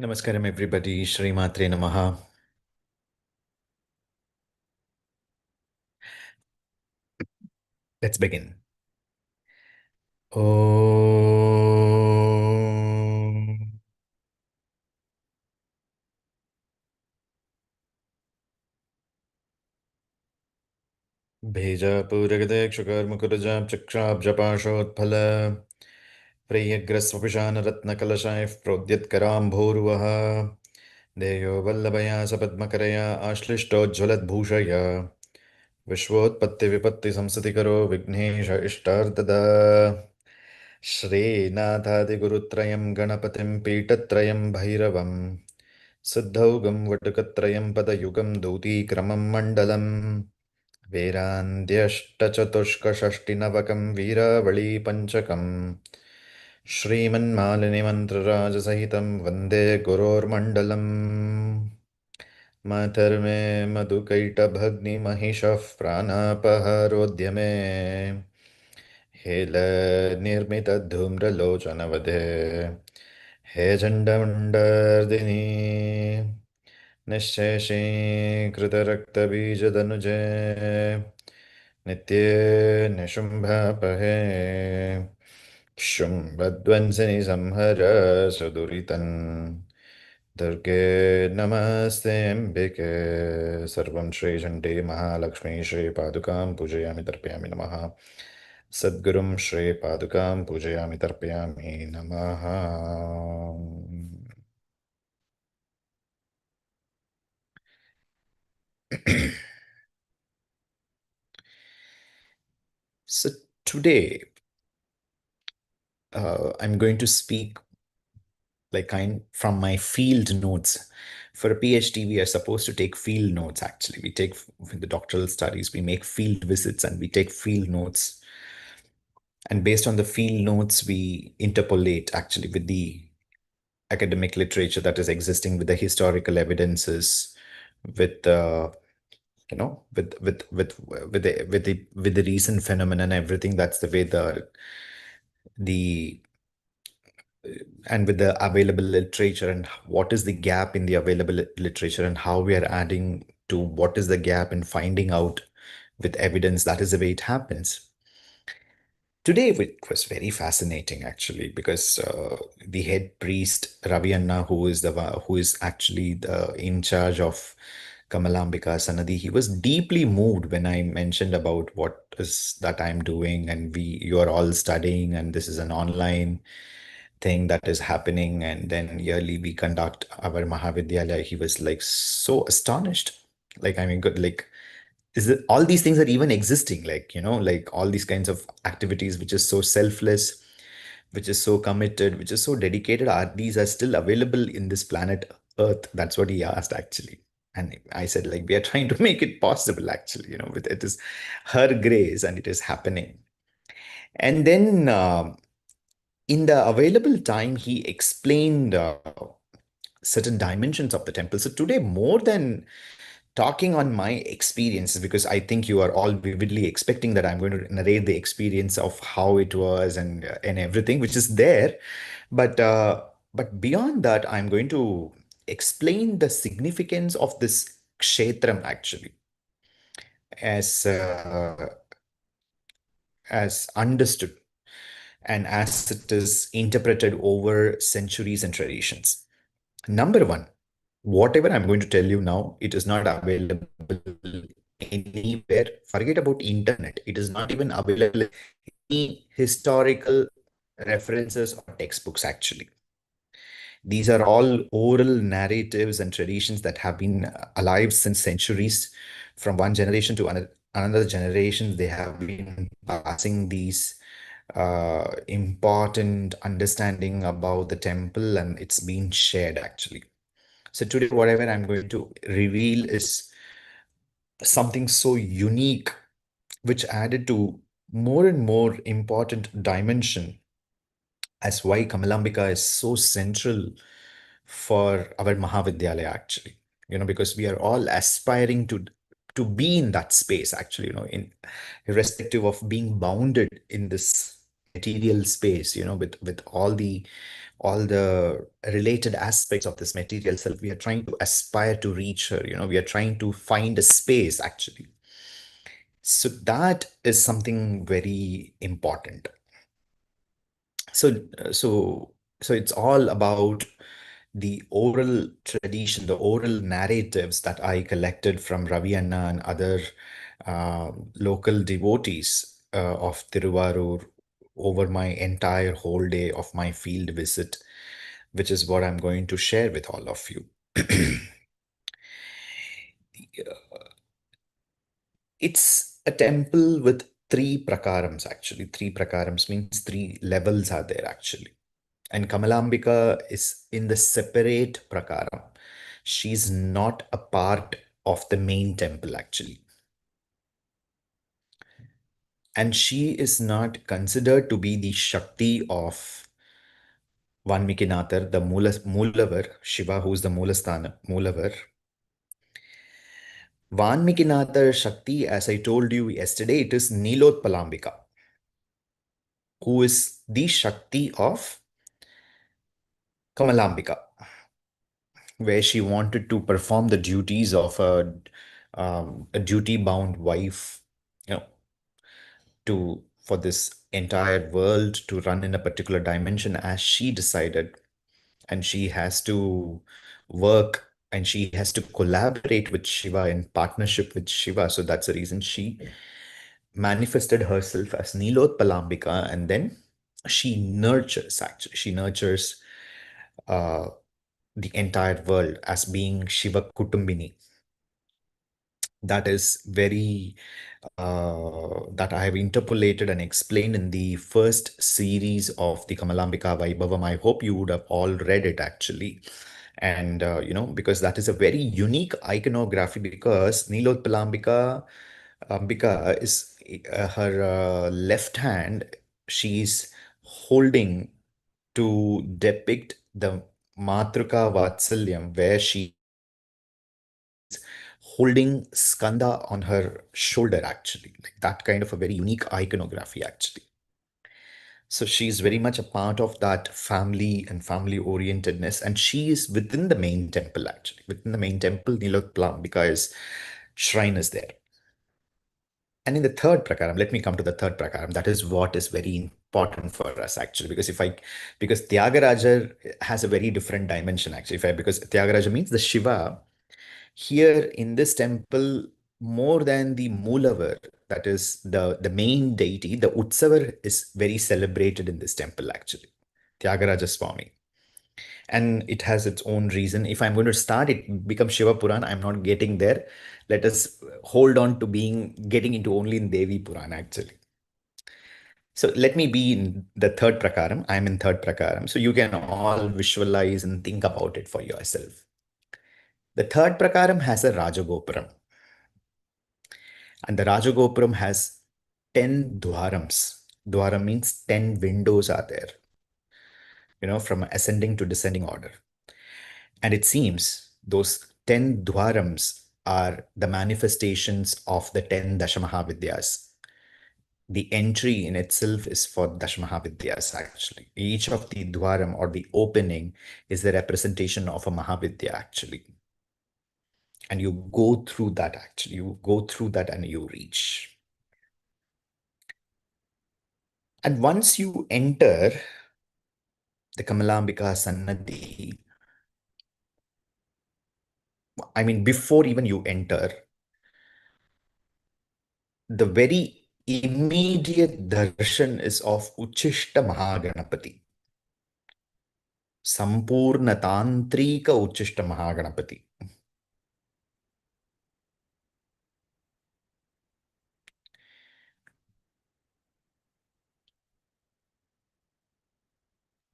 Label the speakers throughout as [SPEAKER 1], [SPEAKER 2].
[SPEAKER 1] Namaskaram, everybody. Shri Matre Namaha. Let's begin. Om. Bhejapurakadekshkarmukurajam chakshabjapashotphala Priyagrasvapishanratnakalashaif prodhyatkarambhorvaha Deyo vallabhaya sapadmakaraya ashlishtojjvaladbhushaya Vishwotpatti vipatti samsatikaro vignesha ishtardada श्रीनाथादिगुरुत्रयं गणपतिं पीठत्रयं भैरवं सिद्धौघं वटुकत्रयं पदयुगं दूतीक्रमं मण्डलम् वेरान्त्यष्टचतुष्कषष्टिनवकं वीरावळीपञ्चकम् श्रीमन्मालिनीमन्त्रराजसहितं वन्दे गुरोर्मण्डलम् मातर्मे मधुकैटभग्निमहिषः प्राणापहारोद्यमे हेलनिर्मितधूम्रलोचनवधे हे चण्डमुण्डार्दिनि निःशेषीकृतरक्तबीजदनुजे नित्ये निशुम्भापहे शुम्भध्वंसिनि संहर सुदुरितन् दुर्गे नमस्ते अम्बिके सर्वं श्रीचण्डे महालक्ष्मी श्रीपादुकां पूजयामि तर्पयामि नमः सद्गुरुं श्रीपादुकां पूजयामि तर्पयामि नमः So today, I'm going to speak like kind from my field notes. For a PhD, we are supposed to take field notes. Actually, we take in the doctoral studies, we make field visits and we take field notes. And based on the field notes, we interpolate actually with the academic literature that is existing, with the historical evidences, with with the recent phenomenon, everything. That's the way the and with the available literature and what is the gap in the available literature and how we are adding to what is the gap and finding out with evidence. That is the way it happens. Today it was very fascinating actually because the head priest Ravi Anna, who is actually the in charge of Kamalambika Sanadi, he was deeply moved when I mentioned about what is that I'm doing and you are all studying and this is an online thing that is happening and then yearly we conduct our Mahavidyalaya. He was like so astonished. Like I mean, good like is it all these things are even existing, like like all these kinds of activities which is so selfless, which is so committed, which is so dedicated, are these are still available in this planet Earth? That's what he asked actually. And I said, like, we are trying to make it possible actually, with it is her grace and it is happening. And then in the available time he explained certain dimensions of the temple. So today, more than talking on my experiences, because I think you are all vividly expecting that I'm going to narrate the experience of how it was and everything, which is there. But beyond that, I'm going to explain the significance of this kshetram actually, as as understood and as it is interpreted over centuries and traditions. Number one, whatever I'm going to tell you now, it is not available anywhere. Forget about internet. It is not even available in any historical references or textbooks, actually. These are all oral narratives and traditions that have been alive since centuries. From one generation to another generation, they have been passing these important understanding about the temple and it's been shared actually. So today, whatever I'm going to reveal is something so unique, which added to more and more important dimension as why Kamalambika is so central for our Mahavidyalaya actually. Because we are all aspiring to be in that space actually, in irrespective of being bounded in this. material space, with all the related aspects of this material self. We are trying to aspire to reach her. We are trying to find a space actually. So that is something very important. So, it's all about the oral tradition, the oral narratives that I collected from Ravi Anna and other local devotees of Thiruvarur over my entire whole day of my field visit, which is what I'm going to share with all of you. It's a temple with three prakarams actually. Three prakarams means three levels are there actually. And Kamalambika is in the separate prakaram. She's not a part of the main temple actually. And she is not considered to be the Shakti of Vanmikinathar, the Mulavar, Shiva, who is the Mulavar. Vanmikinathar Shakti, as I told you yesterday, it is Nilotpalambika, who is the Shakti of Kamalambika, where she wanted to perform the duties of a duty-bound wife, you know, to for this entire world to run in a particular dimension as she decided, and she has to work and she has to collaborate with Shiva in partnership with Shiva. So that's the reason she manifested herself as Nilotpalambika, and then she nurtures uh, the entire world as being Shiva Kutumbini. That is very that I have interpolated and explained in the first series of the Kamalambika Vaibhavam. I hope you would have all read it actually. And because that is a very unique iconography, because Nilotpalambika Ambika is her left hand, she's holding to depict the Matruka Vatsalyam, where she holding Skanda on her shoulder, actually, like that kind of a very unique iconography, actually. So she's very much a part of that family and family orientedness, and she is within the main temple, actually. Within the main temple, Nilotplam, because shrine is there. And in the third prakaram, let me come to the third prakaram. That is what is very important for us actually, because Tyagaraja has a very different dimension actually. Because Tyagaraja means the Shiva here in this temple, more than the Mulavar, that is the main deity, the Utsavar is very celebrated in this temple actually, Tyagaraja Swami. And it has its own reason. If I'm going to start, it becomes Shiva Puran. I'm not getting there. Let us hold on to getting into only in Devi Puran actually. So let me be in the third prakaram. I'm in third prakaram. So you can all visualize and think about it for yourself. The third prakaram has a Rajagopuram. And the Rajagopuram has 10 dwarams. Dwaram means 10 windows are there, from ascending to descending order. And it seems those 10 dwarams are the manifestations of the 10 Dashamahavidyas. The entry in itself is for Dashamahavidyas, actually. Each of the dwaram or the opening is the representation of a Mahavidya, actually. And you go through that, actually. You go through that and you reach. And once you enter the Kamalambika Sannadhi, I mean, before even you enter, the very immediate darshan is of Uchishta Mahaganapati, Sampurna Tantrika Uchishta Mahaganapati.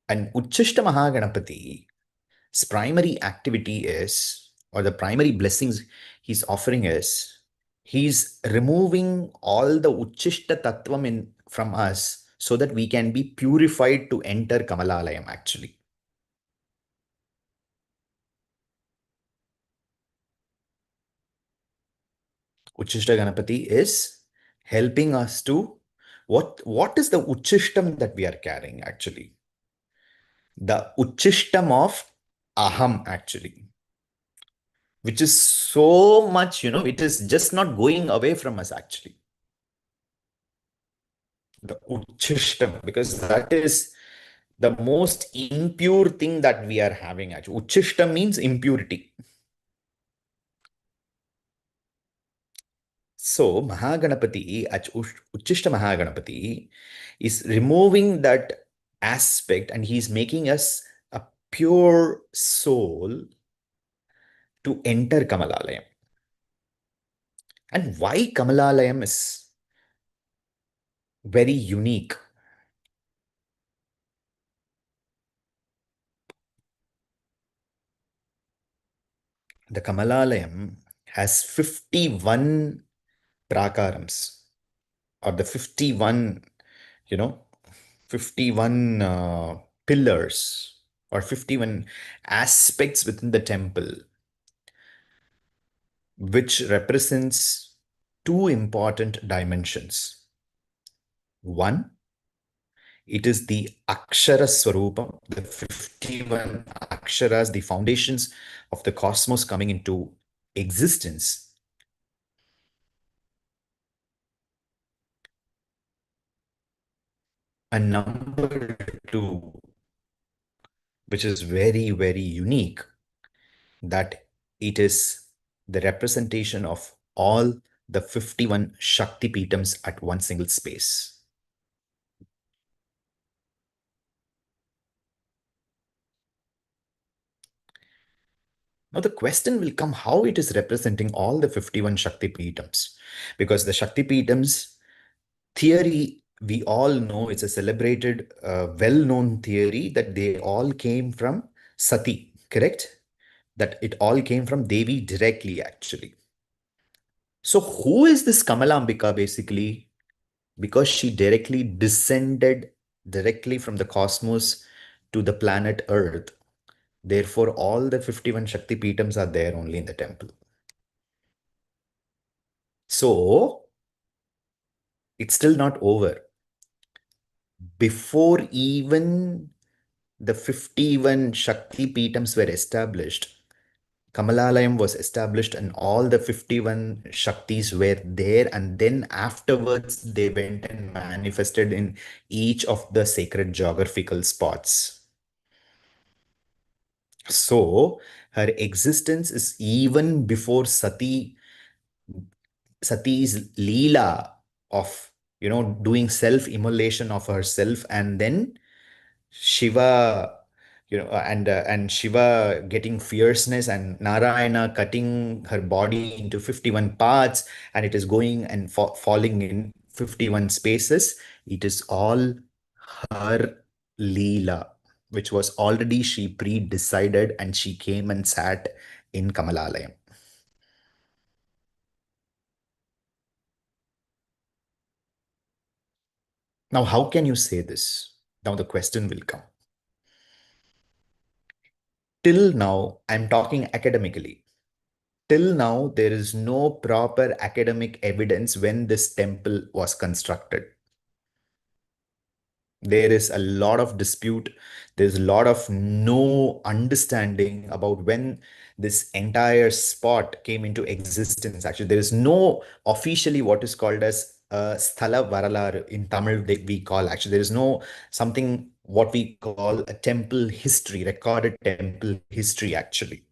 [SPEAKER 1] And Uchishta Mahaganapati's primary activity is, or the primary blessings he's offering is, he's removing all the Uchishta Tattvam from us so that we can be purified to enter Kamalalayam actually. Uchishta Ganapati is helping us to What is the Uchishtam that we are carrying actually? The Uchishtam of Aham actually, which is so much, it is just not going away from us actually. The Uchishtam, because that is the most impure thing that we are having actually. Uchishtam means impurity. So Mahaganapati, Uchishta Mahaganapati is removing that aspect and he's making us a pure soul to enter Kamalalayam. And why Kamalalayam is very unique. The Kamalalayam has 51 prakarams, or the 51, you know, 51 pillars or 51 aspects within the temple, which represents two important dimensions. One, it is the Akshara Swarupam, the 51 Aksharas, the foundations of the cosmos coming into existence. And number two, which is very, very unique, that it is the representation of all the 51 Shakti Pitams at one single space. Now, the question will come how it is representing all the 51 Shakti Pitams. Because the Shakti Pitams theory, we all know it's a celebrated, well known theory that they all came from Sati, correct? That it all came from Devi directly, actually. So, who is this Kamalambika basically? Because she directly descended directly from the cosmos to the planet Earth. Therefore, all the 51 Shakti Pitams are there only in the temple. So, it's still not over. Before even the 51 Shakti Pitams were established, Kamalalayam was established and all the 51 Shaktis were there, and then afterwards they went and manifested in each of the sacred geographical spots. So her existence is even before Sati's Leela of doing self-immolation of herself, and then Shiva, and Shiva getting fierceness, and Narayana cutting her body into 51 parts, and it is going and falling in 51 spaces. It is all her Leela, which was already she pre-decided, and she came and sat in Kamalalayam. Now, how can you say this? Now, the question will come. Till now, I'm talking academically. Till now, there is no proper academic evidence when this temple was constructed. There is a lot of dispute. There's a lot of no understanding about when this entire spot came into existence. Actually, there is no officially what is called as Sthala Varalar in Tamil we call. Actually, there is no something what we call a temple history, recorded temple history actually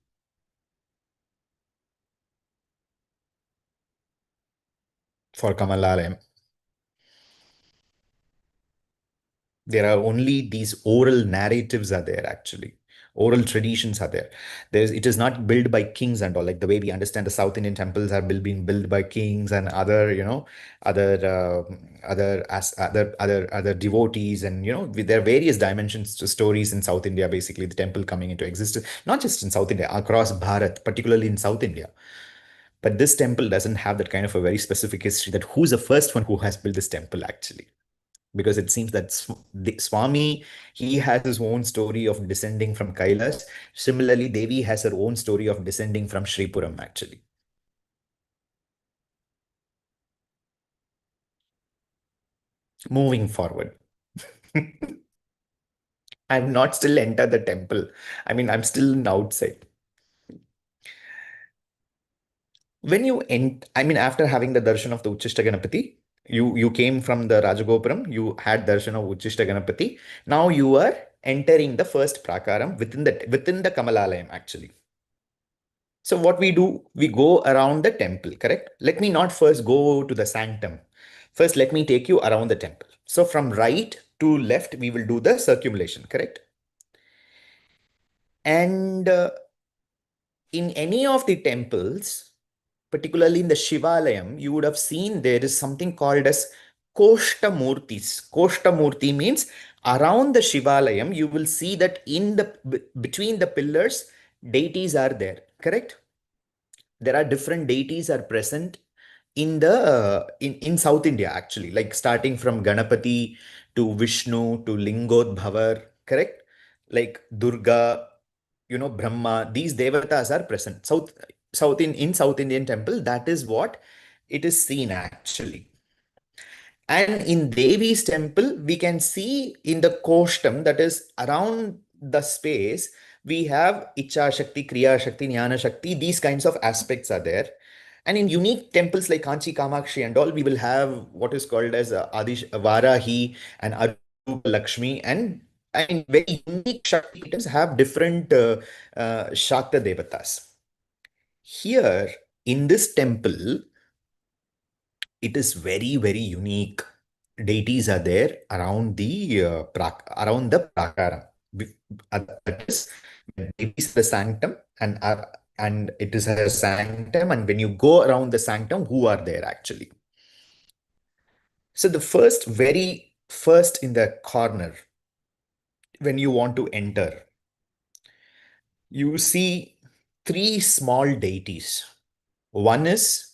[SPEAKER 1] for Kamalalaya. There are only these oral narratives are there actually. Oral traditions are there. It is not built by kings and all, like the way we understand the South Indian temples are being built by kings and other, other other devotees, and there are various dimensions to stories in South India. Basically, the temple coming into existence, not just in South India, across Bharat, particularly in South India. But this temple doesn't have that kind of a very specific history. That who's the first one who has built this temple actually? Because it seems that the Swami, he has his own story of descending from Kailas. Similarly, Devi has her own story of descending from Shripuram, actually. Moving forward. I've not still entered the temple. I mean, I'm still outside. When you I mean, after having the darshan of the Uchishta Ganapati, you came from the Rajagopuram, you had darshan of Uchishta Ganapati. Now you are entering the first prakaram within the Kamalalayam actually. So what we do, we go around the temple, correct? Let me not first go to the sanctum. First, let me take you around the temple. So from right to left, we will do the circumambulation, correct? And in any of the temples, particularly in the Shivalayam, you would have seen there is something called as Koshta Murtis. Koshta Murti means around the Shivalayam, you will see that in the between the pillars, deities are there, correct? There are different deities are present in the in South India actually, like starting from Ganapati to Vishnu to Lingodbhavar, correct? Like Durga, Brahma, these devatas are present. In South Indian temple, that is what it is seen actually. And in Devi's temple, we can see in the Koshtam, that is around the space, we have Icha Shakti, Kriya Shakti, Jnana Shakti, these kinds of aspects are there. And in unique temples like Kanchi Kamakshi and all, we will have what is called as Varahi and Arupa Lakshmi. And in very unique Shakti pietas have different Shakta Devatas. Here in this temple, it is very, very unique. Deities are there around around the prakaram. That is, deities the sanctum, and it is a sanctum. And when you go around the sanctum, who are there actually? So the very first in the corner, when you want to enter, you see three small deities. One is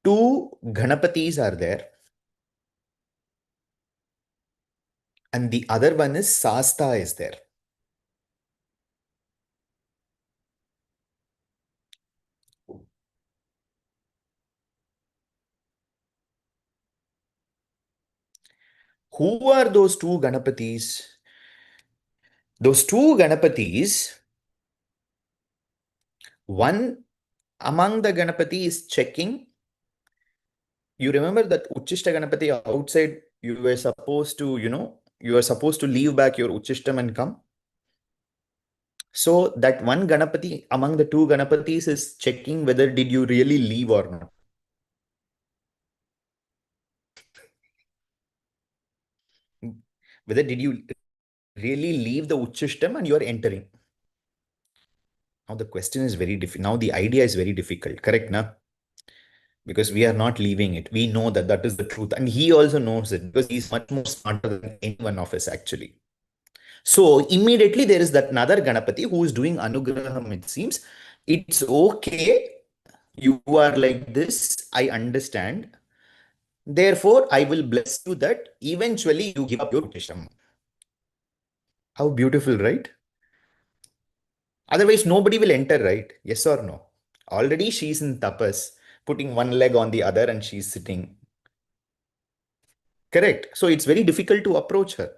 [SPEAKER 1] two Ganapatis are there, and the other one is Sasta is there. Who are those two Ganapatis? Those two Ganapatis, one among the Ganapati is checking. You remember that Uchishta Ganapati outside, you were supposed to leave back your Uchishtam and come. So that one Ganapati among the two Ganapatis is checking whether did you really leave or not. Whether did you really leave the Uchishtam and you are entering. Now the question is very difficult. Now the idea is very difficult, correct? Na? Because we are not leaving it. We know that that is the truth. And he also knows it because he's much more smarter than any one of us actually. So immediately there is that another Ganapati who is doing Anugraham, it seems. It's okay. You are like this. I understand. Therefore, I will bless you that eventually you give up your Utisham. How beautiful, right? Otherwise, nobody will enter, right? Yes or no? Already she's in tapas, putting one leg on the other and she's sitting. Correct. So it's very difficult to approach her.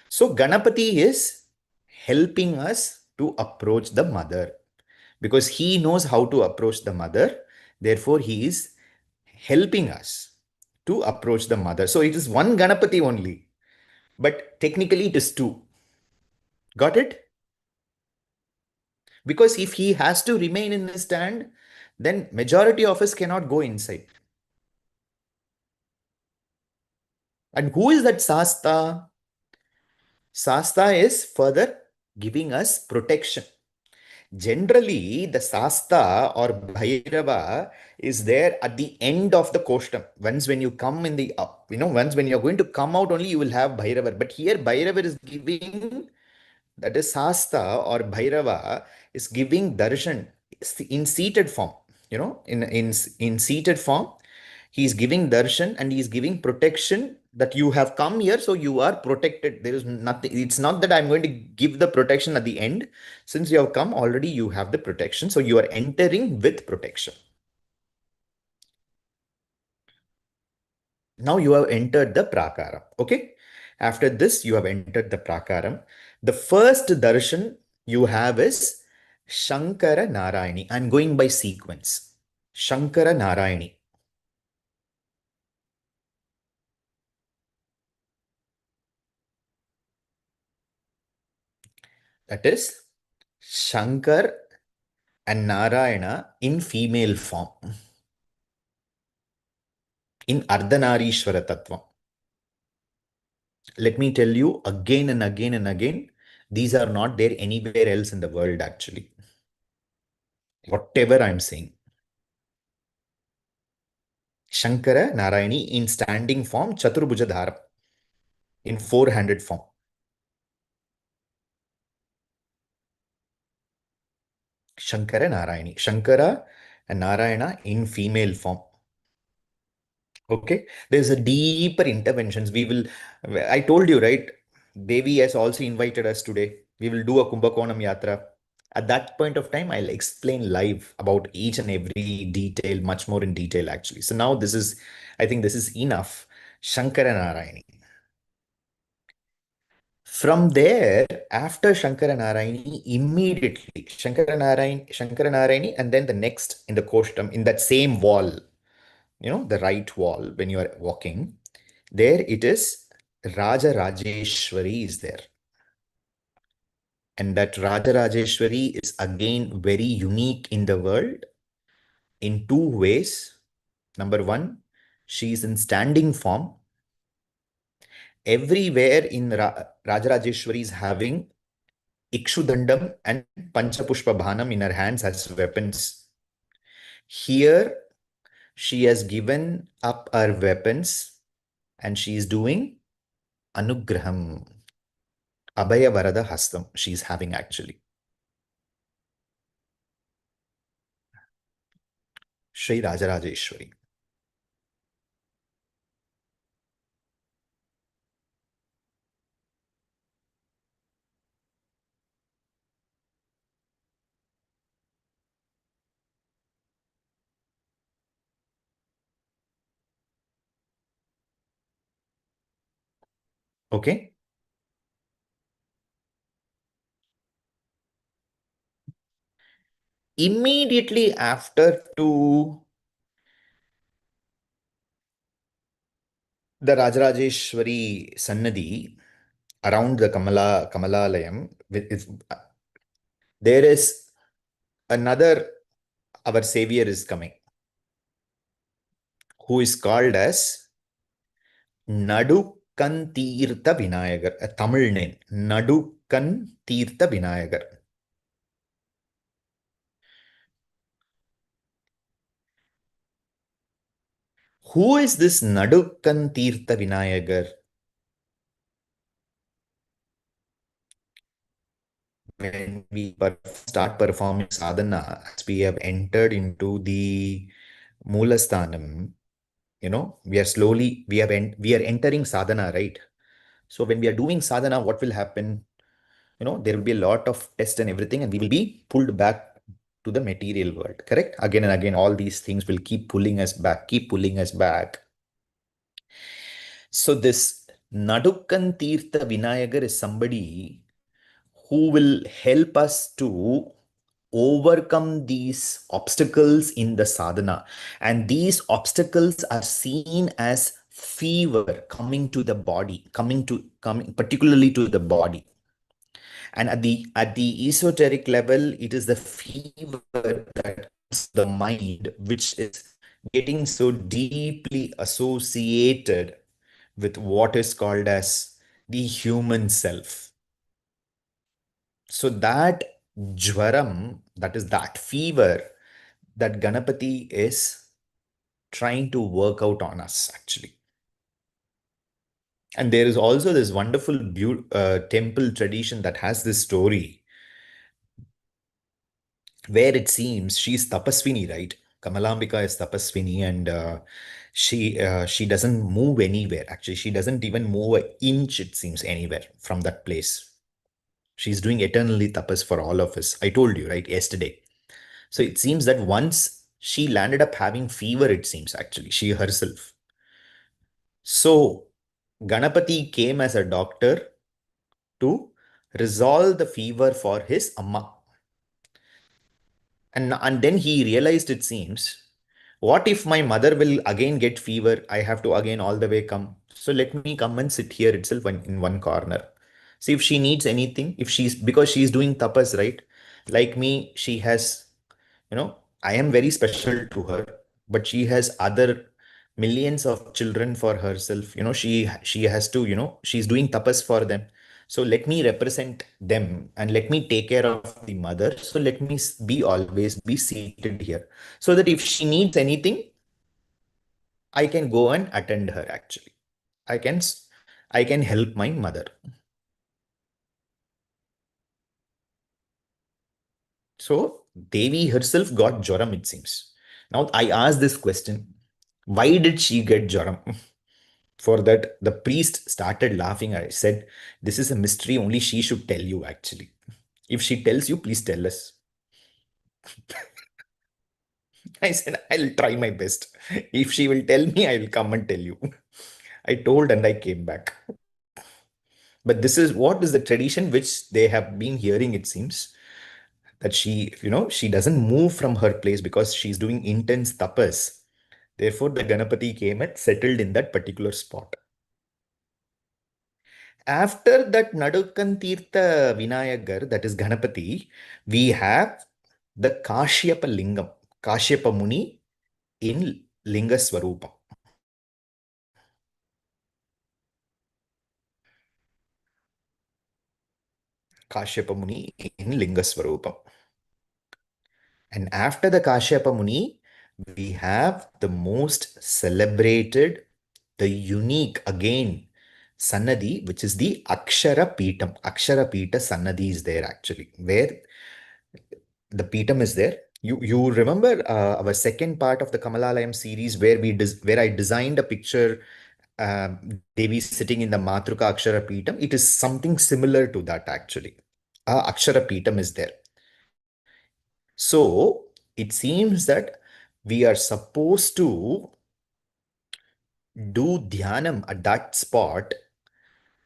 [SPEAKER 1] So Ganapati is helping us to approach the mother because he knows how to approach the mother. Therefore, he is helping us to approach the mother. So it is one Ganapati only, but technically it is two. Got it? Because if he has to remain in the stand, then majority of us cannot go inside. And who is that Sasta? Sasta is further giving us protection. Generally, the Sasta or Bhairava is there at the end of the Koshtam. Once when you come in the up, once when you're going to come out only, you will have Bhairava. But here, Bhairava is giving, that is Sasta or Bhairava is giving darshan in seated form, in seated form. He is giving darshan and he is giving protection that you have come here, so you are protected. There is nothing. It's not that I'm going to give the protection at the end. Since you have come already, you have the protection. So you are entering with protection. Now you have entered the prakaram. Okay. After this, you have entered the prakaram. The first darshan you have is Shankara Narayani. I'm going by sequence. Shankara Narayani. That is Shankar and Narayana in female form, in Ardhanarishwara Tattva. Let me tell you again and again and again, these are not there anywhere else in the world, actually. Whatever I'm saying. Shankara Narayani in standing form, Chaturbhuja Dhara in four-handed form. Shankara Narayani. Shankara and Narayana in female form. Okay. There's a deeper interventions. I told you, right? Devi has also invited us today. We will do a Kumbhakonam Yatra. At that point of time, I'll explain live about each and every detail, much more in detail, actually. So now I think this is enough. Shankara Narayani. From there, after Shankara Narayani, immediately Shankara Narayani, and then the next in the Koshtam, in that same wall, the right wall when you are walking, there it is Raja Rajeshwari is there. And that Raja Rajeshwari is again very unique in the world in two ways. Number one, she is in standing form. Everywhere in Raja Rajeshwari is having Ikshudandam and Panchapushpa Bhanam in her hands as weapons. Here, she has given up her weapons and she is doing Anugraham, Abhaya Varada Hastam, she is having actually. Sri Rajarajeshwari. Okay. Immediately after to the Rajarajeshwari Sannadhi around the Kamalalayam, there is another, our savior is coming, who is called as Nadukkan Tirtha Vinayagar, a Tamil name, Nadukkan Tirtha Vinayagar. Who is this Nadukkan Tirtha Vinayagar? When we start performing sadhana, as we have entered into the Mulasthanam, we are entering sadhana, right? So when we are doing sadhana, what will happen? There will be a lot of test and everything, and we will be pulled back to the material world, correct? Again and again, all these things will keep pulling us back, keep pulling us back. So this Nadukkan Tirtha Vinayagar is somebody who will help us to overcome these obstacles in the sadhana. And these obstacles are seen as fever coming to the body, coming particularly to the body. And at the esoteric level, it is the fever that comes to the mind, which is getting so deeply associated with what is called as the human self. So that jwaram, that is that fever that Ganapati is trying to work out on us, actually. And there is also this wonderful temple tradition that has this story where it seems she's Tapaswini, right? Kamalambika is Tapaswini, and she doesn't move anywhere. Actually, she doesn't even move an inch, it seems, anywhere from that place. She's doing eternally tapas for all of us. I told you, right, yesterday. So it seems that once she landed up having fever, it seems, actually, she herself. So Ganapati came as a doctor to resolve the fever for his Amma. And then he realized, it seems, what if my mother will again get fever? I have to again all the way come. So let me come and sit here itself in one corner. See if she needs anything. If she's, because she's doing tapas, right? Like me, she has, I am very special to her, but she has other millions of children for herself. She has to, she's doing tapas for them. So let me represent them and let me take care of the mother. So let me be always be seated here so that if she needs anything, I can go and attend her actually. I can I can help my mother. So Devi herself got Joram, it seems. Now I ask this question, why did she get Joram? For that, the priest started laughing. I said, this is a mystery, only she should tell you actually. If she tells you, please tell us. I said, I'll try my best. If she will tell me, I will come and tell you. I told and I came back. But this is what is the tradition which they have been hearing, it seems, that she doesn't move from her place because she's doing intense tapas. Therefore, the Ganapati came and settled in that particular spot. After that Nadukkan Tirtha Vinayagar, that is Ganapati, we have the Kashyapa Lingam, Kashyapa Muni in Linga Swarupa. Kashyapa Muni in Linga Swarupa. And after the Kashyapa Muni, we have the most celebrated, the unique again Sannadhi, which is the Akshara Peetam. Akshara Peeta Sannadhi is there actually, where the Peetam is there. You remember our second part of the Kamalalayam series where where I designed a picture, Devi sitting in the Matruka Akshara Peetam. It is something similar to that actually. Akshara Peetam is there. So it seems that we are supposed to do dhyanam at that spot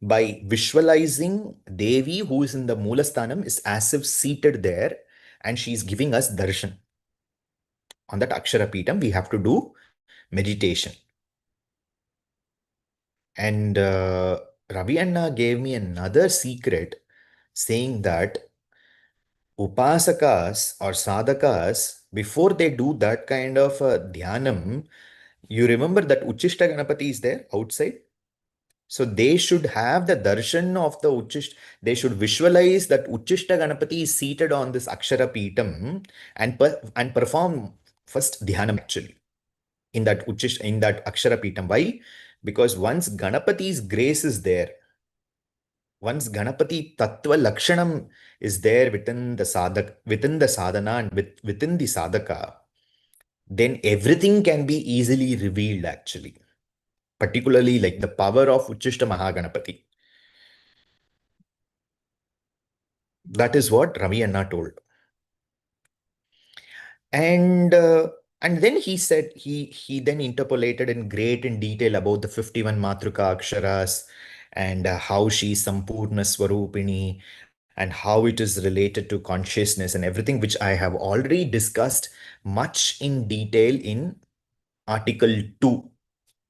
[SPEAKER 1] by visualizing Devi, who is in the Mulasthanam, is as if seated there and she's giving us darshan. On that Akshara Peetam, we have to do meditation. And Ravi Anna gave me another secret saying that upasakas or sadhakas, before they do that kind of dhyanam, you remember that Uchishta Ganapati is there outside? So they should have the darshan of the Uchishta. They should visualize that Uchishta Ganapati is seated on this Akshara Peetam and perform first dhyanam actually in that Akshara Peetam. Why? Because once Ganapati's grace is there, once Ganapati Tattva Lakshanam is there within the sadhana and within the sadhaka, then everything can be easily revealed actually. Particularly like the power of Uchishta Mahaganapati. That is what Ravi Anna told. And and then he said he then interpolated in detail about the 51 Matruka Aksharas and how she is Sampurna Swarupini and how it is related to consciousness and everything, which I have already discussed much in detail in Article 2,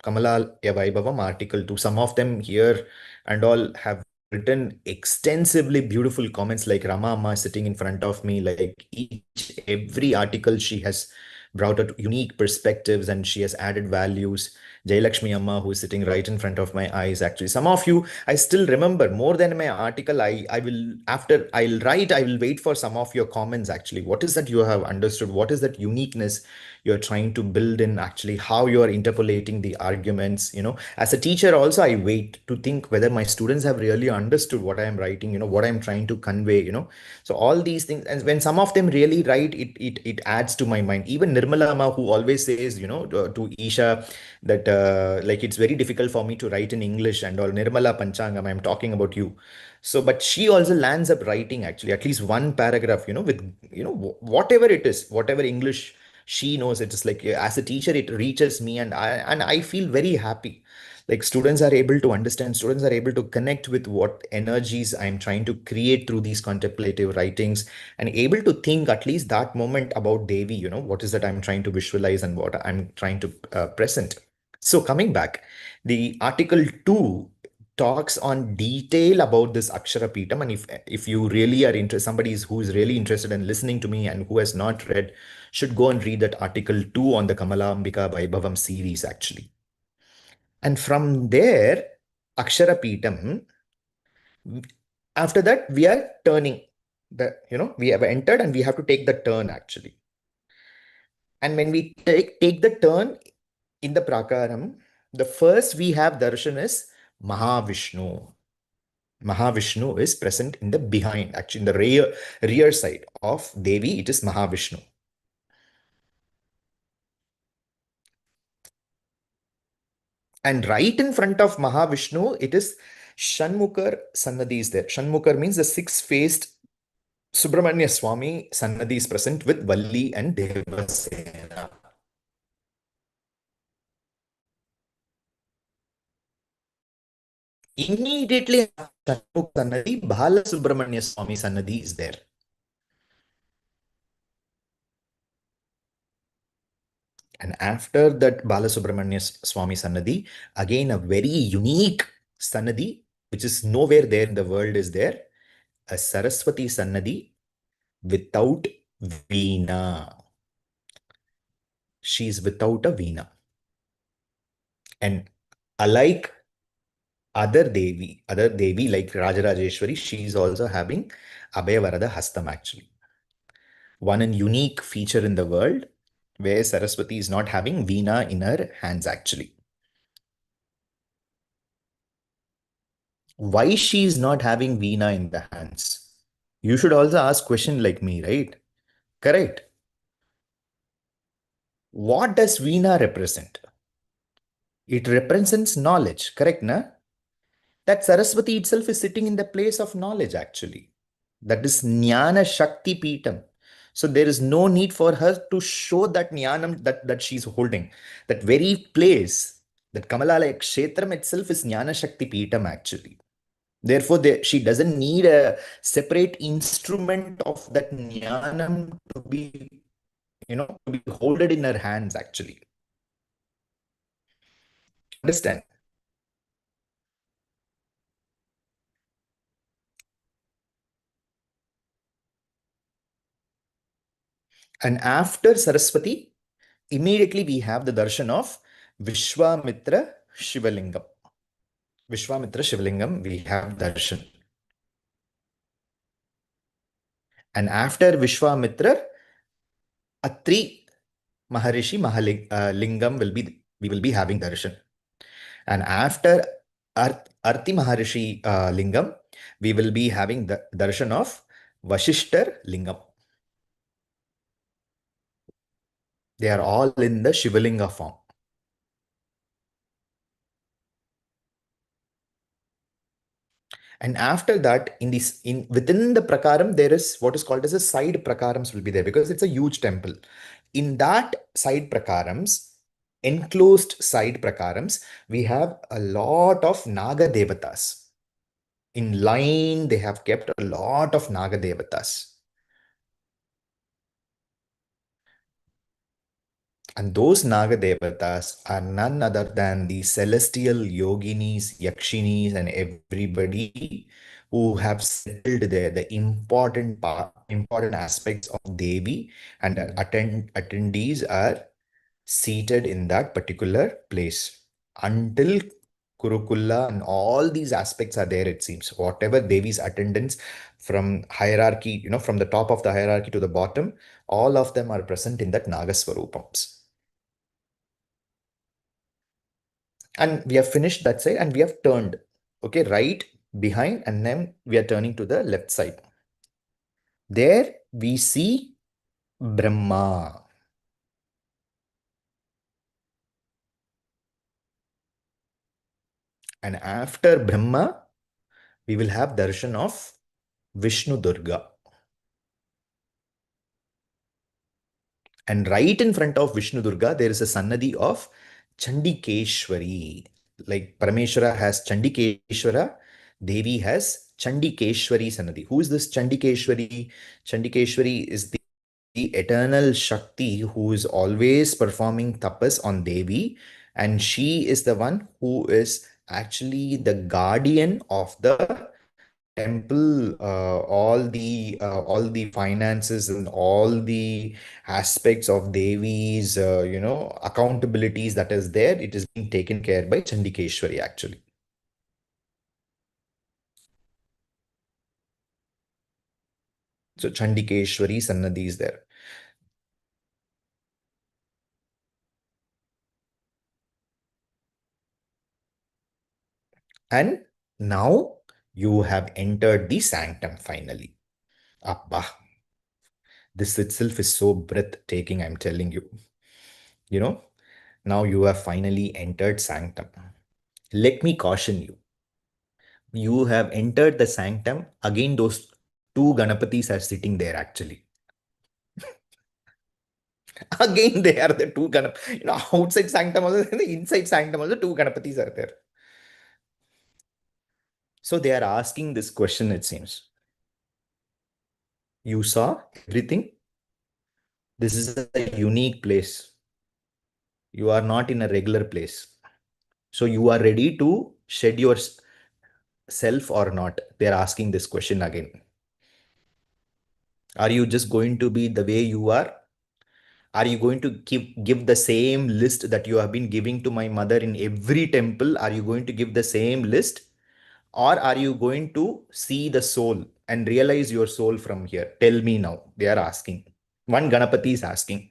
[SPEAKER 1] Kamala Vaibhavam, Article 2. Some of them here and all have written extensively beautiful comments like Rama Amma sitting in front of me, like every article she has brought out unique perspectives and she has added values. Jayalakshmi Amma, who is sitting right in front of my eyes, actually. Some of you, I still remember more than my article. I will, after I'll write, I will wait for some of your comments actually. What is that you have understood? What is that uniqueness you're trying to build in actually? How you are interpolating the arguments? As a teacher, also, I wait to think whether my students have really understood what I am writing, what I'm trying to convey. So all these things, and when some of them really write, it adds to my mind. Even Nirmala Amma, who always says, to Isha that like it's very difficult for me to write in English and all. Nirmala Panchangam, I'm talking about you. So, but she also lands up writing actually at least one paragraph, with whatever it is, whatever English she knows. It is like as a teacher, it reaches me, and I feel very happy. Like students are able to understand, students are able to connect with what energies I'm trying to create through these contemplative writings, and able to think at least that moment about Devi, what is that I'm trying to visualize and what I'm trying to present. So coming back, the article 2 talks on detail about this Akshara Pitam, and if you really are interested, who's really interested in listening to me and who has not read, should go and read that article 2 on the Kamalambika Vaibhavam series actually. And from there, Akshara Pitam, after that, we are turning we have entered and we have to take the turn actually. And when we take the turn in the Prakaram, the first we have darshan is Mahavishnu. Mahavishnu is present in the behind, actually in the rear side of Devi, it is Mahavishnu. And right in front of Mahavishnu, it is Shanmukar Sannadhi is there. Shanmukar means the six-faced Subramanya Swami Sannadhi is present with Valli and Devasena. Immediately after Shanmukha Sannadhi, Bala Subramanya Swami Sannadhi is there. And after that Balasubramanya Swami Sannadhi, again a very unique Sannadhi, which is nowhere there in the world is there, a Saraswati Sannadhi without Veena. She is without a Veena. And unlike other Devi like Rajarajeshwari, she is also having Abhayavarada Hastam actually. One and unique feature in the world where Saraswati is not having Veena in her hands actually. Why she is not having Veena in the hands? You should also ask question like me, right? Correct. What does Veena represent? It represents knowledge, correct, na? That Saraswati itself is sitting in the place of knowledge, actually. That is Jnana Shakti Peetam. So there is no need for her to show that Jnanam that she's holding. That very place, that Kamalala Kshetram itself is Jnana Shakti Peetam, actually. Therefore, she doesn't need a separate instrument of that Jnanam to be holded in her hands, actually. Understand? And after Saraswati, immediately we have the darshan of Vishwamitra Shivalingam. Vishwamitra Shivalingam, we have darshan. And after Vishwamitra, Atri Maharishi Mahalingam we will be having darshan. And after Arti Maharishi Lingam, we will be having the darshan of Vashishtar Lingam. They are all in the Shivalinga form. And after that, in within the prakaram, there is what is called as a side prakarams will be there because it's a huge temple. In that side prakarams, enclosed side prakarams, we have a lot of Naga Devatas. In line, they have kept a lot of Naga Devatas. And those Naga Devatas are none other than the celestial yoginis, yakshinis, and everybody who have settled there, the important aspects of Devi, and the attendees are seated in that particular place until Kurukula and all these aspects are there, it seems. Whatever Devi's attendants from hierarchy, from the top of the hierarchy to the bottom, all of them are present in that Nagaswarupams. And we have finished that side and we have turned, okay, right behind, and then we are turning to the left side. There we see Brahma. And after Brahma, we will have darshan of Vishnu Durga. And right in front of Vishnu Durga, there is a Sannadhi of Chandikeshwari. Like Parameshwara has Chandikeshwara, Devi has Chandikeshwari Sanadi. Who is this Chandikeshwari? Chandikeshwari is the eternal Shakti who is always performing tapas on Devi, and she is the one who is actually the guardian of the temple. All the finances and all the aspects of Devi's accountabilities that is there, it is being taken care by Chandikeshwari actually. So Chandikeshwari Sannadhi is there. And now you have entered the sanctum finally. Abba, this itself is so breathtaking, I'm telling you. You know, now you have finally entered sanctum. Let me caution you. You have entered the sanctum. Again, those two Ganapatis are sitting there actually. Again, they are the two Ganapatis. Outside sanctum also, the inside sanctum also, two Ganapatis are there. So they are asking this question, it seems. You saw everything? This is a unique place. You are not in a regular place. So you are ready to shed yourself or not? They're asking this question again. Are you just going to be the way you are? Are you going to give the same list that you have been giving to my mother in every temple? Are you going to give the same list? Or are you going to see the soul and realize your soul from here? Tell me now. They are asking. One Ganapati is asking.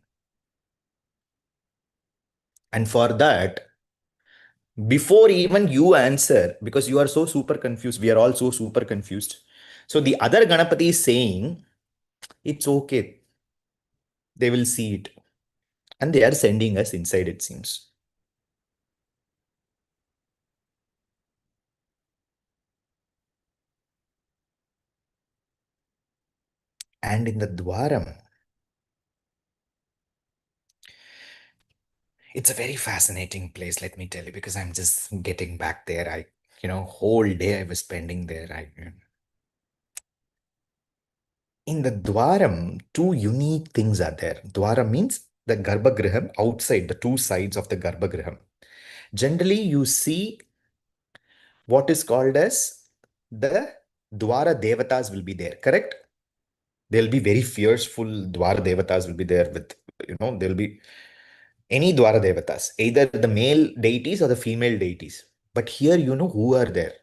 [SPEAKER 1] And for that, before even you answer, because you are so super confused, we are all so super confused. So the other Ganapati is saying, it's okay. They will see it. And they are sending us inside, it seems. And in the Dwaram, it's a very fascinating place, let me tell you, because I'm just getting back there. Whole day I was spending there. In the Dwaram, two unique things are there. Dwaram means the Garbhagriham outside, the two sides of the Garbhagriham. Generally, you see what is called as the Dwara Devatas will be there, correct? There'll be very fierceful Dwara Devatas will be there with, there'll be any Dwara Devatas, either the male deities or the female deities. But here, you know who are there.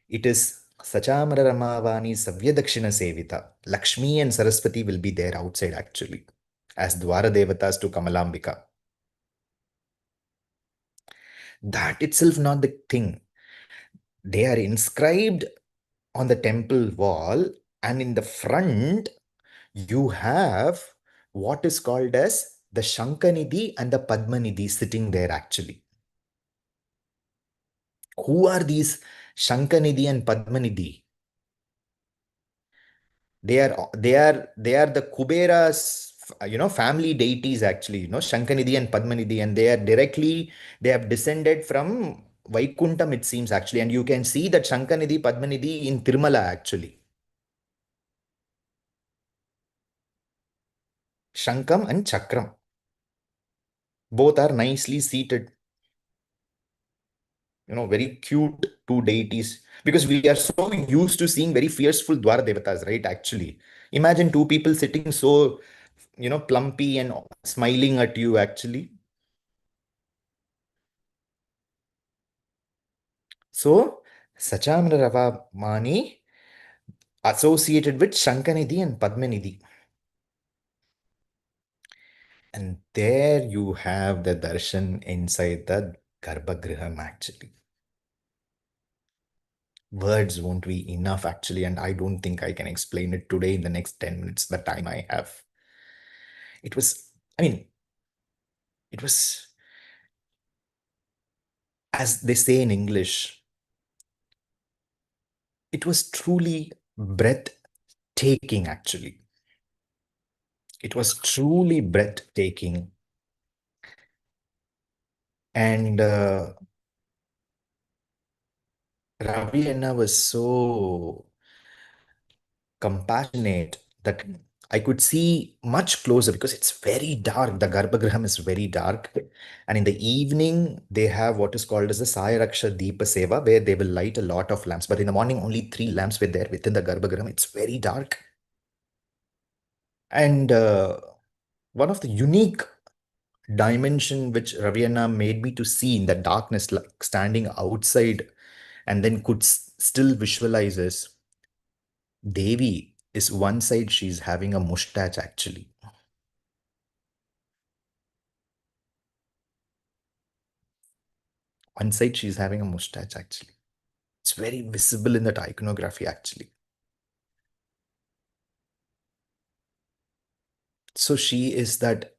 [SPEAKER 1] It is Sachamara Ramavani Savyadakshina Sevita. Lakshmi and Saraswati will be there outside actually as Dwara Devatas to Kamalambika. That itself not the thing. They are inscribed on the temple wall, and in the front you have what is called as the Shankanidhi and the Padmanidhi sitting there actually. Who are these Shankanidhi and Padmanidhi? They are the Kubera's family deities actually, Shankanidhi and Padmanidhi, and they have descended from Vaikuntham, it seems actually, and you can see that Shankanidhi, Padmanidhi in Tirumala actually. Shankam and Chakram. Both are nicely seated, very cute two deities. Because we are so used to seeing very fierceful Dwara Devatas, right? Actually, imagine two people sitting so, plumpy and smiling at you, actually. So, Sachamra Ravamani associated with Shankanidhi and Padmanidhi. And there you have the darshan inside the Garbhagriham, actually. Words won't be enough actually, and I don't think I can explain it today in the next 10 minutes, the time I have. It was, I mean, it was, as they say in English, it was truly breathtaking actually. It was truly breathtaking. And Ravi Anna was so compassionate that I could see much closer because it's very dark. The Garbhagraham is very dark. And in the evening, they have what is called as the Sayaraksha Deepa Seva, where they will light a lot of lamps. But in the morning, only three lamps were there within the Garbhagraham. It's very dark. And one of the unique dimension which Raviana made me to see in the darkness, like standing outside and then could still visualize is Devi is one side she's having a mustache actually. One side she's having a mustache actually. It's very visible in that iconography actually. So she is that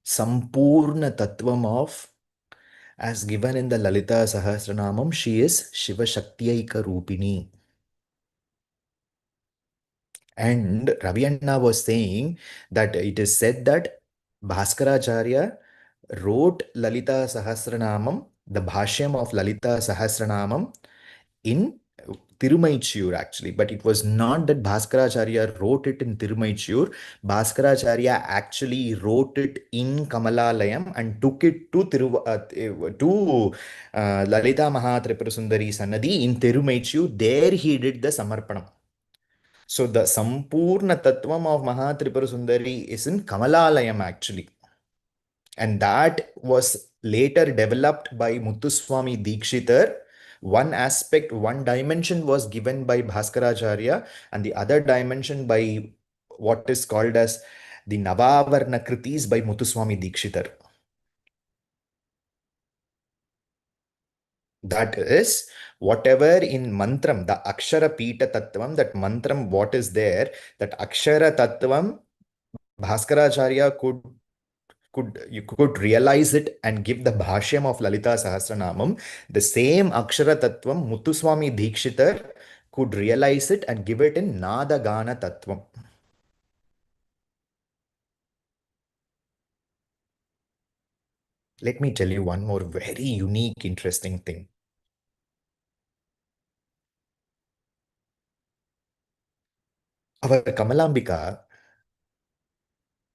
[SPEAKER 1] Sampurna Tattvam of, as given in the Lalita Sahasranamam, she is Shiva Shaktiyaika Rupini. And Ravi Anna was saying that it is said that Bhaskaracharya wrote Lalita Sahasranamam, the Bhashyam of Lalita Sahasranamam in Tirumaichur actually, but it was not that Bhaskaracharya wrote it in Tirumaichur. Bhaskaracharya actually wrote it in Kamalalayam and took it to Lalita Mahatripura Sundari Sannadhi in Tirumaichur. There he did the Samarpanam. So the Sampurna Tattvam of Mahatripura Sundari is in Kamalalayam actually. And that was later developed by Muthuswami Dikshitar. One aspect, one dimension was given by Bhaskaracharya, and the other dimension by what is called as the Navavarna Kritis by Muthuswami Dikshitar. That is, whatever in mantram, the Akshara Pita Tattvam, that mantram, what is there, that Akshara Tattvam, Bhaskaracharya could realize it and give the bhashyam of Lalita Sahasranamam. The same Akshara Tattvam, Muthuswami Dikshitar could realize it and give it in Nada Gana Tattvam. Let me tell you one more very unique, interesting thing. Our Kamalambika,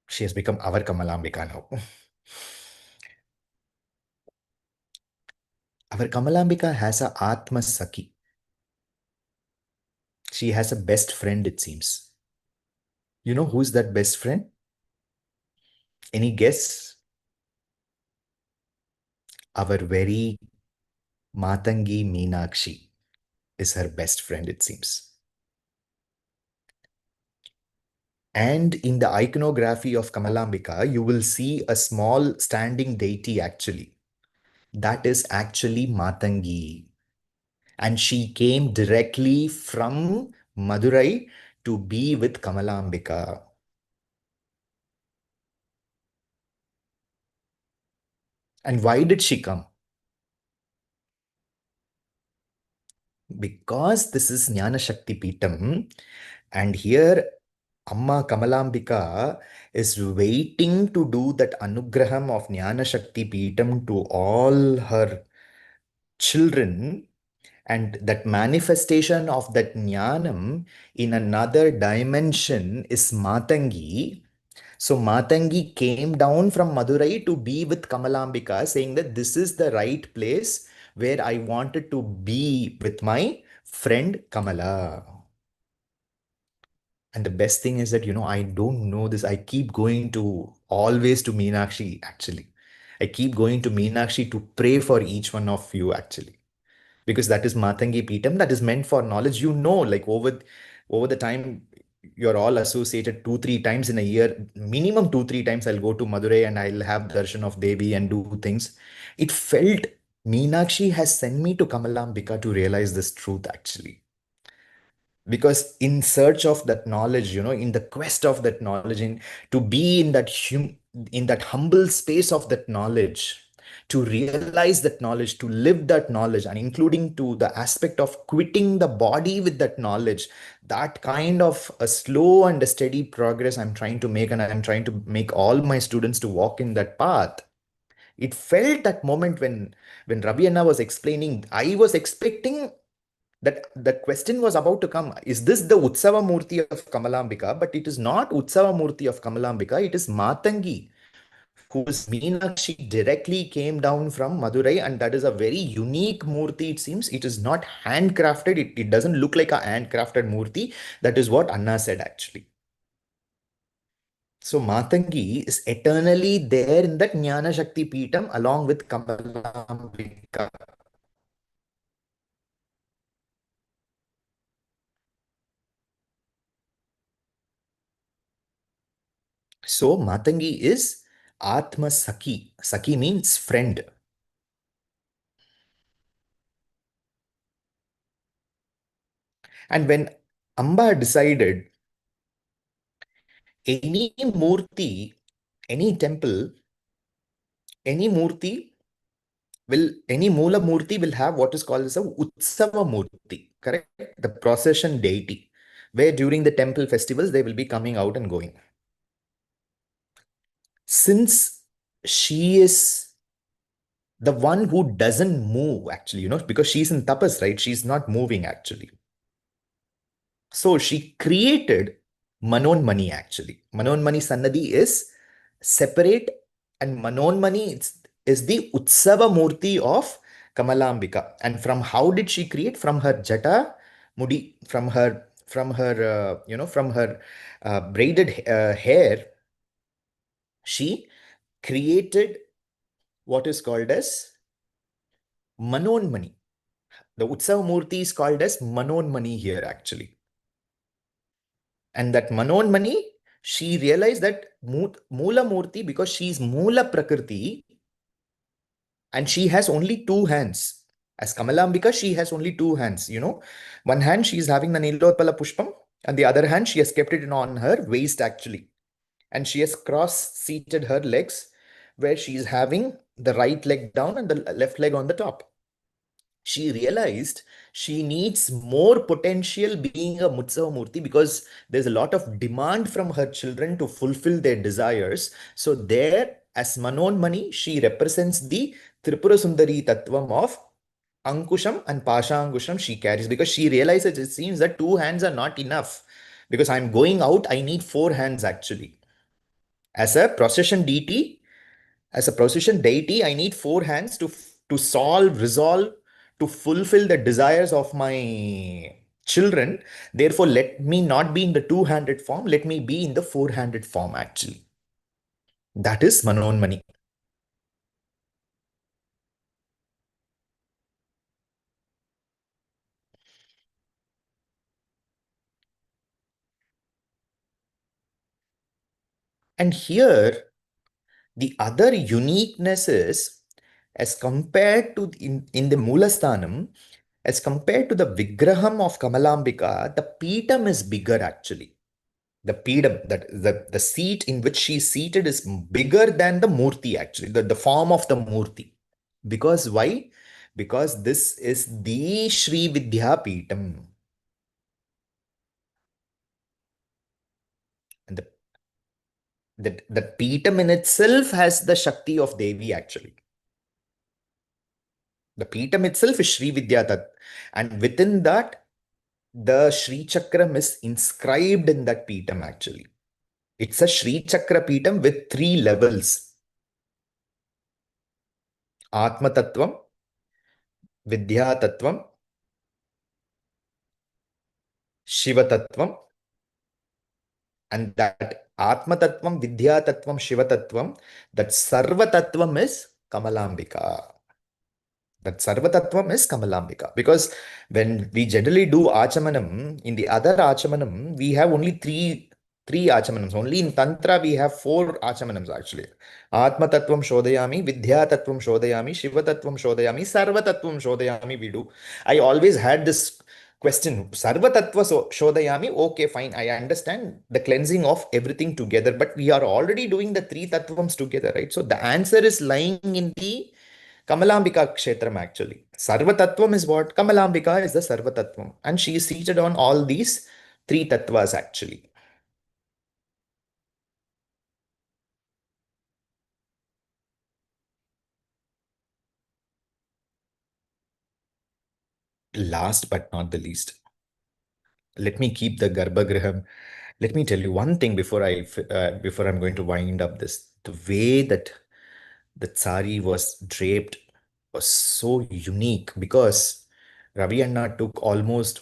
[SPEAKER 1] she has become our Kamalambika now. Our Kamalambika has a Atma Saki. She has a best friend, it seems. You know who's that best friend? Any guess? Our very Matangi Meenakshi is her best friend, it seems. And in the iconography of Kamalambika, you will see a small standing deity actually. That is actually Matangi. And she came directly from Madurai to be with Kamalambika. And why did she come? Because this is Jnana Shakti Peetam, and here Amma Kamalambika is waiting to do that anugraham of Jnana Shakti Peetam to all her children, and that manifestation of that jnanam in another dimension is Matangi. So Matangi came down from Madurai to be with Kamalambika, saying that this is the right place where I wanted to be with my friend Kamala. And the best thing is that, I don't know this. I keep going to always to Meenakshi, actually. I keep going to Meenakshi to pray for each one of you, actually. Because that is Matangi Peetam, that is meant for knowledge. Like over the time, you're all associated 2-3 times in a year, minimum 2-3 times. I'll go to Madurai and I'll have darshan of Devi and do things. It felt Meenakshi has sent me to Kamalambika to realize this truth actually. Because in search of that knowledge, in the quest of that knowledge, in to be in in that humble space of that knowledge, to realize that knowledge, to live that knowledge, and including to the aspect of quitting the body with that knowledge, that kind of a slow and a steady progress I'm trying to make, and I'm trying to make all my students to walk in that path. It felt that moment when Ravi Anna was explaining, I was expecting That the question was about to come. Is this the Utsava Murti of Kamalambika? But it is not Utsava Murti of Kamalambika. It is Matangi, whose Meenakshi directly came down from Madurai, and that is a very unique Murti, it seems. It is not handcrafted. It doesn't look like a handcrafted Murti. That is what Anna said, actually. So Matangi is eternally there in that Jnana Shakti Peetam along with Kamalambika. So Matangi is Atma Saki. Saki means friend. And when Amba decided any Murti, any temple, any Murti any Mula Murti will have what is called as a Utsava Murti, correct? The procession deity, where during the temple festivals they will be coming out and going. Since she is the one who doesn't move, actually, because she's in tapas, right? She's not moving actually. So she created Manonmani actually. Manonmani Sannadhi is separate, and Manonmani is the Utsava Murti of Kamalambika. And from how did she create? From her jata, mudi, from her braided hair, she created what is called as Manonmani. The Utsava Murti is called as Manonmani here actually. And that Manonmani, she realized that Mula Murti, because she's Mula Prakriti and she has only two hands. As Kamalambika, she has only two hands. One hand she is having the Nilotpala Pushpam, and the other hand she has kept it on her waist actually. And she has cross seated her legs, where she is having the right leg down and the left leg on the top. She realized she needs more potential being a Mutsava Murti, because there's a lot of demand from her children to fulfill their desires. So there, as Manonmani, she represents the Tripura Sundari Tattvam of Ankusham and Pashangusham she carries, because she realizes it seems that two hands are not enough. Because I'm going out, I need four hands actually. As a procession deity, as a procession deity, I need four hands to solve, resolve, to fulfill the desires of my children. Therefore, let me not be in the two-handed form. Let me be in the four-handed form, actually. That is Manonmani. And here, the other uniqueness is, as compared to in the Mulasthanam, as compared to the Vigraham of Kamalambika, the Peetam is bigger actually. The pedam, that the seat in which she is seated is bigger than the murti actually, the form of the murti. Because why? Because this is the Sri Vidya Peetam. And the Peetam in itself has the Shakti of Devi actually. The Peetam itself is Sri Vidya Tat. And within that, the Sri Chakram is inscribed in that Peetam actually. It's a Sri Chakra Peetam with three levels: Atma Tattvam, Vidya Tattvam, Shiva Tattvam, and that Atma Tattvam, Vidya Tattvam, Shiva Tattvam, that Sarva Tattvam is Kamalambika. That Sarvatattvam is Kamalambika. Because when we generally do Achamanam, in the other Achamanam, we have only three Achamanams. Only in Tantra, we have four Achamanams actually. Atma Tattvam Shodayami, Vidya Tattvam Shodayami, Shiva Tattvam Shodayami, Sarva Tattvam Shodayami we do. I always had this question, Sarva Tattva Shodayami, okay, fine, I understand the cleansing of everything together, but we are already doing the three Tattvams together, right? So the answer is lying in the Kamalambika Kshetram actually. Sarva Tattvam is what? Kamalambika is the Sarva Tattvam. And she is seated on all these three Tattvas actually. Last but not the least, let me keep the Garbhagraham. Let me tell you one thing before I'm going to wind up this. The way that the sari was draped was so unique because Ravi Anna took almost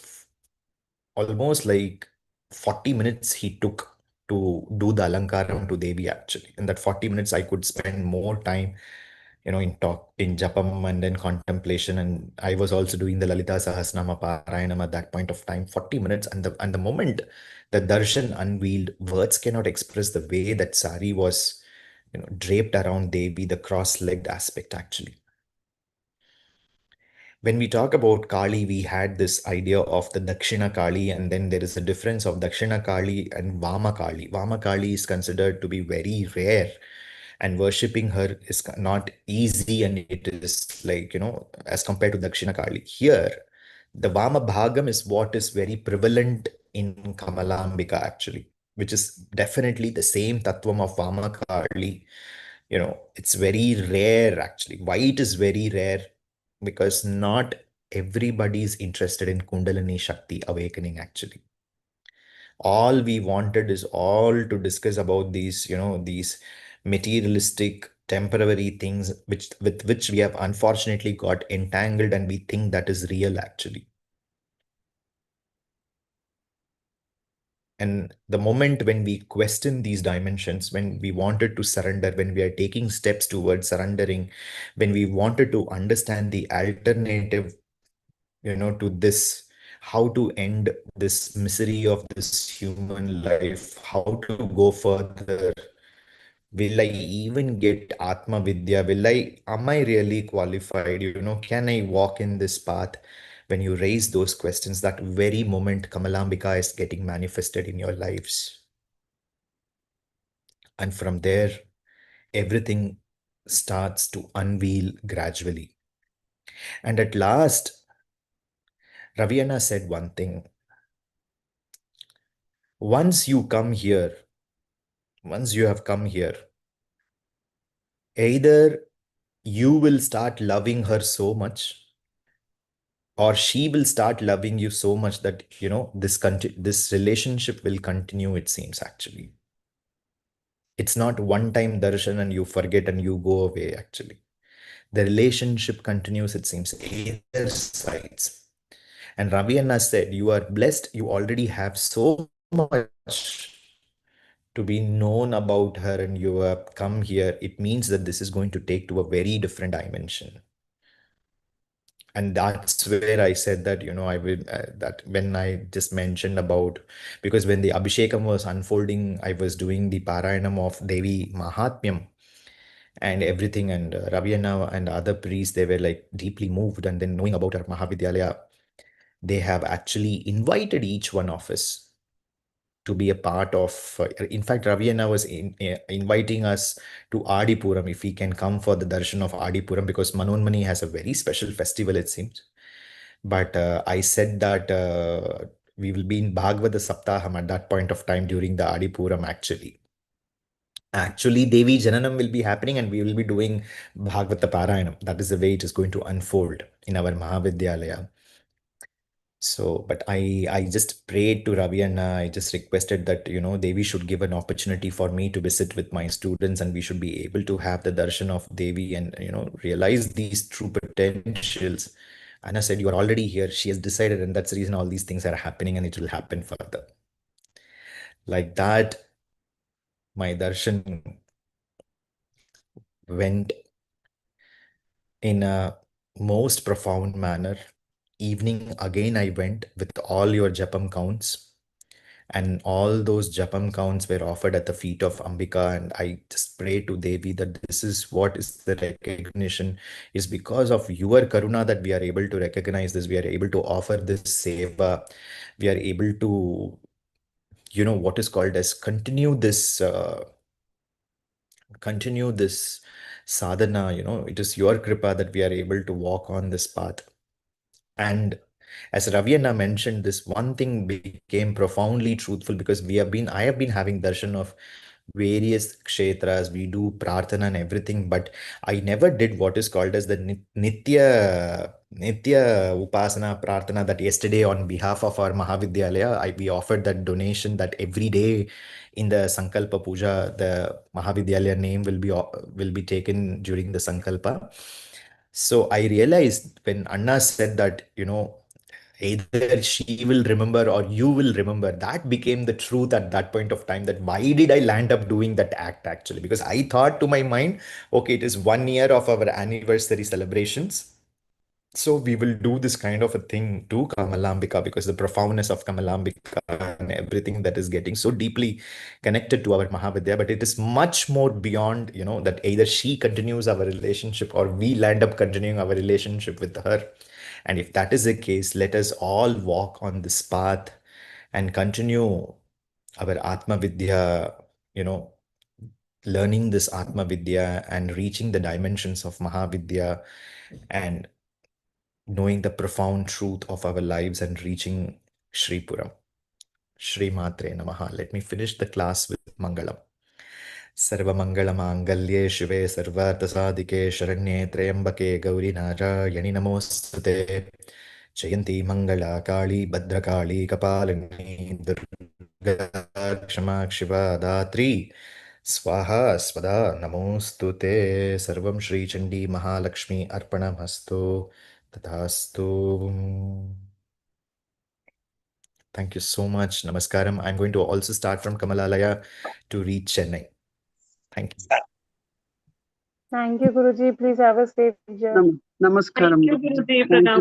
[SPEAKER 1] like 40 minutes he took to do the alankaram to Devi actually. In that 40 minutes, I could spend more time, in talk, in japam and then contemplation. And I was also doing the Lalita Sahasranama Parayanam at that point of time, 40 minutes. And the moment the darshan unveiled, words cannot express the way that sari was, draped around Devi, the cross-legged aspect actually. When we talk about Kali, we had this idea of the Dakshina Kali, and then there is a difference of Dakshina Kali and Vama Kali. Vama Kali is considered to be very rare, and worshipping her is not easy, and it is like, as compared to Dakshina Kali. Here, the Vama Bhagam is what is very prevalent in Kamalambika, actually, which is definitely the same Tattvam of Vama Kali. It's very rare, actually. Why it is very rare? Because not everybody is interested in Kundalini Shakti awakening, actually. All we wanted is all to discuss about these materialistic temporary things with which we have unfortunately got entangled, and we think that is real actually. And the moment when we question these dimensions, when we wanted to surrender, when we are taking steps towards surrendering, when we wanted to understand the alternative, to this, how to end this misery of this human life, how to go further. Will I even get Atma Vidya? Am I really qualified? Can I walk in this path? When you raise those questions, that very moment Kamalambika is getting manifested in your lives. And from there, everything starts to unveil gradually. And at last, Raviana said one thing. Once you come here, once you have come here, either you will start loving her so much, or she will start loving you so much that this relationship will continue, it seems actually. It's not one time darshan and you forget and you go away actually. The relationship continues, it seems, either sides. And Ravi Anna said, you are blessed, you already have so much to be known about her, and you have come here. It means that this is going to take to a very different dimension. And that's where I said that, I will, that when I just mentioned about, because when the Abhishekam was unfolding, I was doing the Parayanam of Devi Mahatmyam and everything. And Ravi and other priests, they were like deeply moved. And then knowing about our Mahavidyalaya, they have actually invited each one of us to be a part of. In fact, Raviana was inviting us to Adipuram if we can come for the darshan of Adipuram, because Manonmani has a very special festival, it seems. But I said that we will be in Bhagavata Saptaham at that point of time during the Adipuram actually. Actually, Devi Jananam will be happening and we will be doing Bhagavata Parayanam. That is the way it is going to unfold in our Mahavidyalaya. So, but I just prayed to Ravi and I just requested that, Devi should give an opportunity for me to visit with my students, and we should be able to have the darshan of Devi and, realize these true potentials. Anna said, you are already here. She has decided, and that's the reason all these things are happening, and it will happen further. Like that, my darshan went in a most profound manner. Evening, again, I went with all your japam counts. And all those japam counts were offered at the feet of Ambika. And I just pray to Devi that this is what is the recognition. Is because of your karuna that we are able to recognize this. We are able to offer this seva. We are able to, what is called as continue this sadhana. It is your kripa that we are able to walk on this path. And as Raviana mentioned, this one thing became profoundly truthful because I have been having darshan of various kshetras, we do prarthana and everything, but I never did what is called as the Nitya Upasana Prarthana, that yesterday on behalf of our Mahavidyalaya, we offered that donation that every day in the Sankalpa Puja, the Mahavidyalaya name will be taken during the Sankalpa. So I realized when Anna said that, either she will remember or you will remember, that became the truth at that point of time, that why did I land up doing that act actually? Because I thought to my mind, okay, it is 1 year of our anniversary celebrations, so we will do this kind of a thing to Kamalambika, because the profoundness of Kamalambika and everything that is getting so deeply connected to our Mahavidya. But it is much more beyond, that either she continues our relationship or we land up continuing our relationship with her. And if that is the case, let us all walk on this path and continue our Atma Vidya, you know, learning this Atma Vidya and reaching the dimensions of Mahavidya, and knowing the profound truth of our lives and reaching Shripuram. Shri Matre Namaha. Let me finish the class with Mangalam. सर्वमङ्गलमाङ्गल्ये शिवे सर्वार्थसाधिके शरण्ये त्र्यम्बके गौरी नारायणि नमोऽस्तुते जयन्ती मङ्गला काली भद्रकाली कपालिनी दुर्गा क्षमा शिवा दात्री स्वाहा स्वदा नमोऽस्तु ते सर्वं श्रीचण्डी महालक्ष्मी अर्पणमस्तु तथास्तु. Thank you so much. Namaskaram. I'm going to also start from Kamalalaya to reach Chennai. Thank you.
[SPEAKER 2] Thank you, Guruji. Please have a safe journey.
[SPEAKER 3] Namaskaram.
[SPEAKER 4] Thank you, Guruji.
[SPEAKER 3] Thank you.
[SPEAKER 4] Pranam.